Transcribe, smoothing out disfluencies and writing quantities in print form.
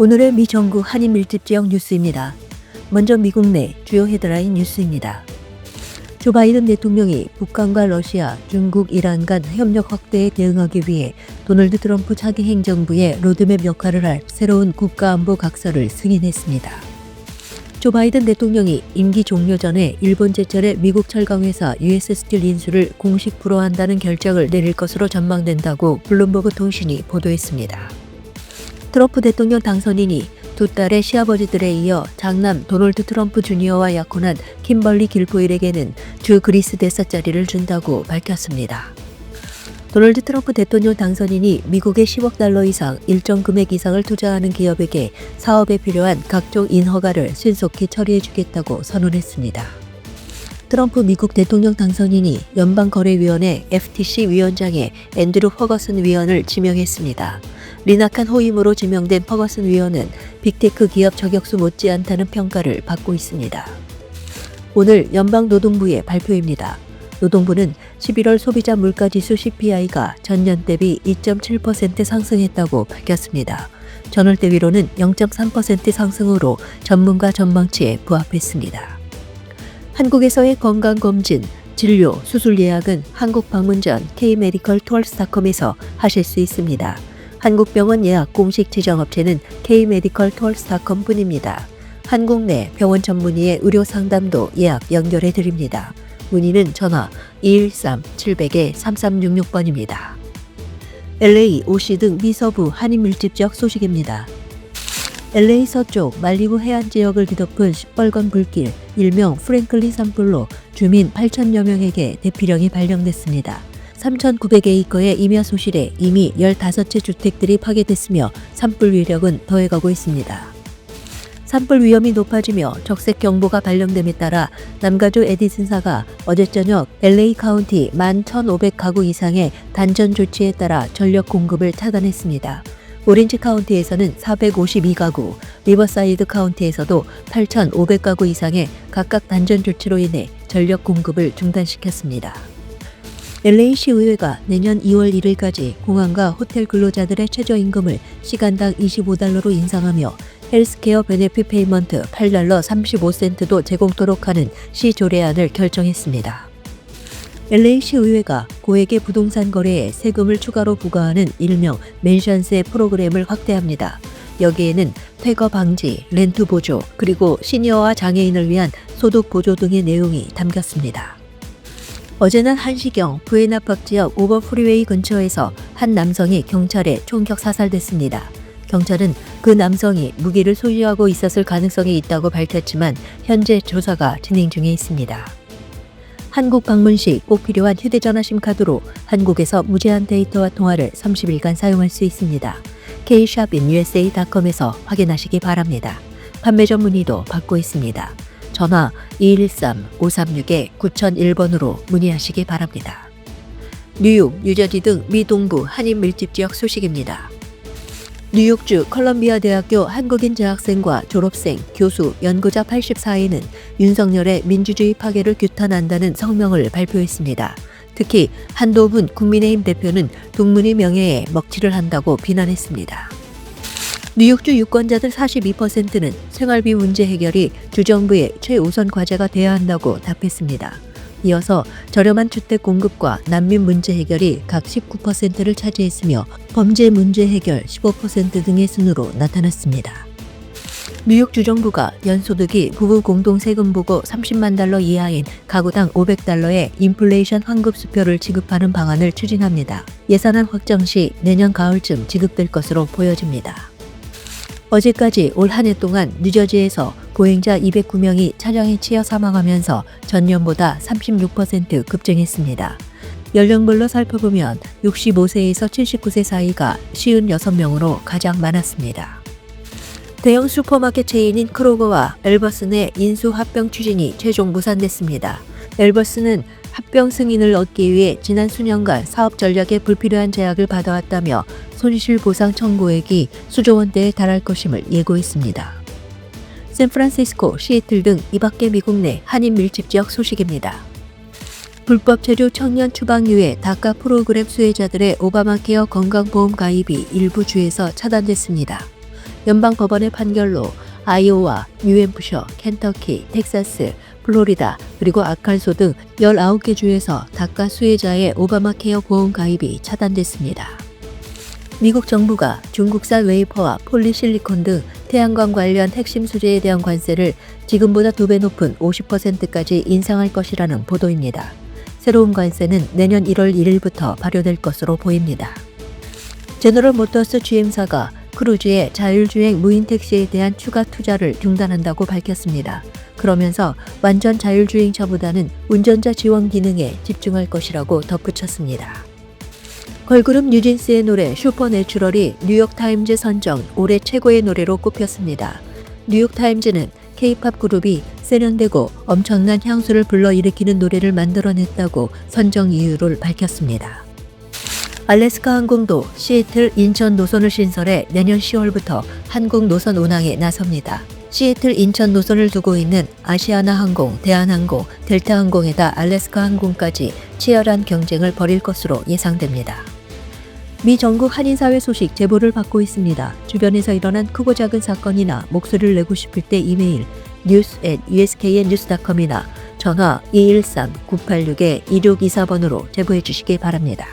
오늘의 미 정부 한인 밀집 지역 뉴스입니다. 먼저 미국 내 주요 헤드라인 뉴스입니다. 조 바이든 대통령이 북한과 러시아, 중국, 이란 간 협력 확대에 대응하기 위해 도널드 트럼프 차기 행정부의 로드맵 역할을 할 새로운 국가안보 각서를 승인했습니다. 조 바이든 대통령이 임기 종료 전에 일본 제철의 미국 철강회사 US 스틸 인수를 공식 불허한다는 결정을 내릴 것으로 전망된다고 블룸버그 통신이 보도했습니다. 트럼프 대통령 당선인이 두 딸의 시아버지들에 이어 장남 도널드 트럼프 주니어와 약혼한 킴벌리 길포일에게는 주 그리스 대사 자리를 준다고 밝혔습니다. 도널드 트럼프 대통령 당선인이 미국에 10억 달러 이상 일정 금액 이상을 투자하는 기업에게 사업에 필요한 각종 인허가를 신속히 처리해주겠다고 선언했습니다. 트럼프 미국 대통령 당선인이 연방거래위원회 FTC 위원장에 앤드루 퍼거슨 위원을 지명했습니다. 리낙한 호임으로 지명된 퍼거슨 위원은 빅테크 기업 저격수 못지않다는 평가를 받고 있습니다. 오늘 연방노동부의 발표입니다. 노동부는 11월 소비자 물가지수 CPI가 전년 대비 2.7% 상승했다고 밝혔습니다. 전월 대비로는 0.3% 상승으로 전문가 전망치에 부합했습니다. 한국에서의 건강검진, 진료, 수술 예약은 한국 방문 전 K-메디컬 투어스닷컴에서 하실 수 있습니다. 한국병원 예약 공식 지정업체는 K-메디컬 투어스닷컴 뿐입니다. 한국 내 병원 전문의의 의료 상담도 예약 연결해 드립니다. 문의는 전화 213-700-3366번입니다. LA, OC 등 미서부 한인 밀집 지역 소식입니다. LA 서쪽 말리부 해안 지역을 뒤덮은 시뻘건 불길, 일명 프랭클린 산불로 주민 8천여 명에게 대피령이 발령됐습니다. 3,900에이커의 임야 소실에 이미 15채 주택들이 파괴됐으며 산불 위력은 더해가고 있습니다. 산불 위험이 높아지며 적색 경보가 발령됨에 따라 남가주 에디슨사가 어제 저녁 LA 카운티 11,500가구 이상의 단전 조치에 따라 전력 공급을 차단했습니다. 오렌지 카운티에서는 452가구, 리버사이드 카운티에서도 8,500가구 이상의 각각 단전 조치로 인해 전력 공급을 중단시켰습니다. LA시 의회가 내년 2월 1일까지 공항과 호텔 근로자들의 최저임금을 시간당 25달러로 인상하며 헬스케어 베네핏 페이먼트 $8 35센트도 제공토록 하는 시 조례안을 결정했습니다. LA시 의회가 고액의 부동산 거래에 세금을 추가로 부과하는 일명 맨션세 프로그램을 확대합니다. 여기에는 퇴거 방지, 렌트 보조, 그리고 시니어와 장애인을 위한 소득 보조 등의 내용이 담겼습니다. 어제 낮 1시경 부에나팍 지역 오버 프리웨이 근처에서 한 남성이 경찰에 총격 사살됐습니다. 경찰은 그 남성이 무기를 소유하고 있었을 가능성이 있다고 밝혔지만 현재 조사가 진행 중에 있습니다. 한국 방문 시 꼭 필요한 휴대전화 심카드로 한국에서 무제한 데이터와 통화를 30일간 사용할 수 있습니다. kshopinUSA.com에서 확인하시기 바랍니다. 판매자 문의도 받고 있습니다. 전화 213-536-9001번으로 문의하시기 바랍니다. 뉴욕, 뉴저지 등 미 동부 한인 밀집 지역 소식입니다. 뉴욕주 컬럼비아 대학교 한국인 재학생과 졸업생, 교수, 연구자 84인은 윤석열의 민주주의 파괴를 규탄한다는 성명을 발표했습니다. 특히 한도훈 국민의힘 대표는 동문의 명예에 먹칠을 한다고 비난했습니다. 뉴욕주 유권자들 42%는 생활비 문제 해결이 주정부의 최우선 과제가 돼야 한다고 답했습니다. 이어서 저렴한 주택 공급과 난민 문제 해결이 각 19%를 차지했으며 범죄 문제 해결 15% 등의 순으로 나타났습니다. 뉴욕 주정부가 연소득이 부부 공동 세금 보고 30만 달러 이하인 가구당 500달러의 인플레이션 환급수표를 지급하는 방안을 추진합니다. 예산안 확정 시 내년 가을쯤 지급될 것으로 보여집니다. 어제까지 올 한 해 동안 뉴저지에서 보행자 209명이 차량에 치여 사망하면서 전년보다 36% 급증했습니다. 연령별로 살펴보면 65세에서 79세 사이가 56명으로 가장 많았습니다. 대형 슈퍼마켓 체인인 크로거와 엘버슨의 인수 합병 추진이 최종 무산됐습니다. 엘버슨은 합병 승인을 얻기 위해 지난 수년간 사업 전략에 불필요한 제약을 받아왔다며 손실 보상 청구액이 수조 원대에 달할 것임을 예고했습니다. 샌프란시스코, 시애틀 등 이밖에 미국 내 한인 밀집 지역 소식입니다. 불법 체류 청년 추방유예 다카 프로그램 수혜자들의 오바마케어 건강보험 가입이 일부 주에서 차단됐습니다. 연방법원의 판결로 아이오와, 뉴햄프셔, 켄터키, 텍사스, 플로리다, 그리고 아칸소 등 19개 주에서 다가 수혜자의 오바마 케어 보험 가입이 차단됐습니다. 미국 정부가 중국산 웨이퍼와 폴리실리콘 등 태양광 관련 핵심 소재에 대한 관세를 지금보다 2배 높은 50%까지 인상할 것이라는 보도입니다. 새로운 관세는 내년 1월 1일부터 발효될 것으로 보입니다. 제너럴 모터스 GM사가 크루즈의 자율주행 무인 택시에 대한 추가 투자를 중단한다고 밝혔습니다. 그러면서 완전 자율주행차보다는 운전자 지원 기능에 집중할 것이라고 덧붙였습니다. 걸그룹 뉴진스의 노래 슈퍼내추럴이 뉴욕타임즈 선정 올해 최고의 노래로 꼽혔습니다. 뉴욕타임즈는 K-팝 그룹이 세련되고 엄청난 향수를 불러일으키는 노래를 만들어냈다고 선정 이유를 밝혔습니다. 알래스카 항공도 시애틀 인천 노선을 신설해 내년 10월부터 한국 노선 운항에 나섭니다. 시애틀 인천 노선을 두고 있는 아시아나 항공, 대한항공, 델타항공에다 알래스카 항공까지 치열한 경쟁을 벌일 것으로 예상됩니다. 미 전국 한인사회 소식 제보를 받고 있습니다. 주변에서 일어난 크고 작은 사건이나 목소리를 내고 싶을 때 이메일 news@usknnews.com이나 전화 213-986-2624번으로 제보해 주시기 바랍니다.